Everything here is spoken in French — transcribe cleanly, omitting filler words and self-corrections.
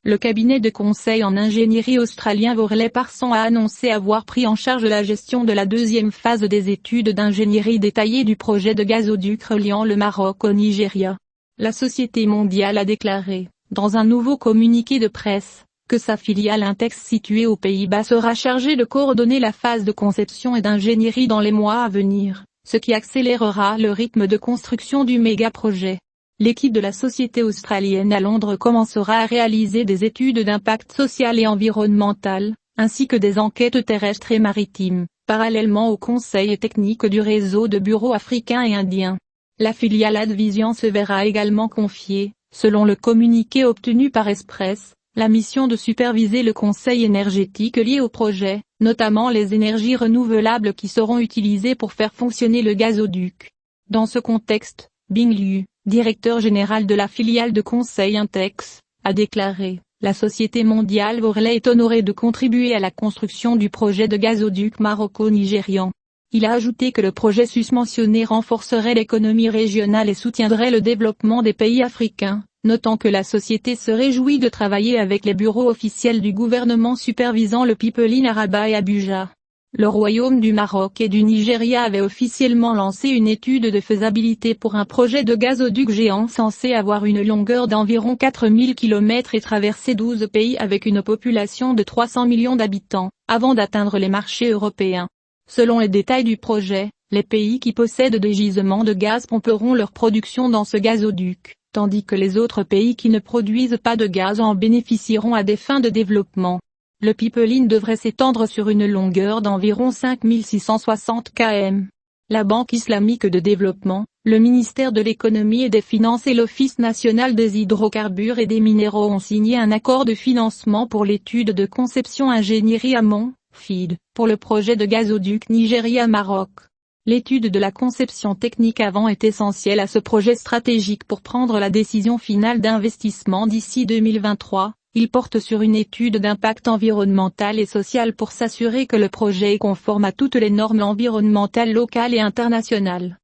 Le cabinet de conseil en ingénierie australien Worley Parsons a annoncé avoir pris en charge la gestion de la deuxième phase des études d'ingénierie détaillée du projet de gazoduc reliant le Maroc au Nigeria. La Société mondiale a déclaré, dans un nouveau communiqué de presse, que sa filiale Intex située aux Pays-Bas sera chargée de coordonner la phase de conception et d'ingénierie dans les mois à venir, ce qui accélérera le rythme de construction du méga-projet. L'équipe de la société australienne à Londres commencera à réaliser des études d'impact social et environnemental, ainsi que des enquêtes terrestres et maritimes, parallèlement au conseil technique du réseau de bureaux africains et indiens. La filiale Advision se verra également confier, selon le communiqué obtenu par Express, la mission de superviser le conseil énergétique lié au projet, notamment les énergies renouvelables qui seront utilisées pour faire fonctionner le gazoduc. Dans ce contexte, Bing Liu, directeur général de la filiale de conseil Intex, a déclaré, la Société mondiale Worley est honorée de contribuer à la construction du projet de gazoduc maroco-nigérian. Il a ajouté que le projet susmentionné renforcerait l'économie régionale et soutiendrait le développement des pays africains, notant que la société se réjouit de travailler avec les bureaux officiels du gouvernement supervisant le pipeline à Rabat et Abuja. Le Royaume du Maroc et du Nigeria avaient officiellement lancé une étude de faisabilité pour un projet de gazoduc géant censé avoir une longueur d'environ 4000 km et traverser 12 pays avec une population de 300 millions d'habitants, avant d'atteindre les marchés européens. Selon les détails du projet, les pays qui possèdent des gisements de gaz pomperont leur production dans ce gazoduc, tandis que les autres pays qui ne produisent pas de gaz en bénéficieront à des fins de développement. Le pipeline devrait s'étendre sur une longueur d'environ 5660 km. La Banque islamique de développement, le ministère de l'économie et des finances et l'Office national des hydrocarbures et des minéraux ont signé un accord de financement pour l'étude de conception ingénierie amont, FEED, pour le projet de gazoduc Nigeria-Maroc. L'étude de la conception technique avant est essentielle à ce projet stratégique pour prendre la décision finale d'investissement d'ici 2023. Il porte sur une étude d'impact environnemental et social pour s'assurer que le projet est conforme à toutes les normes environnementales locales et internationales.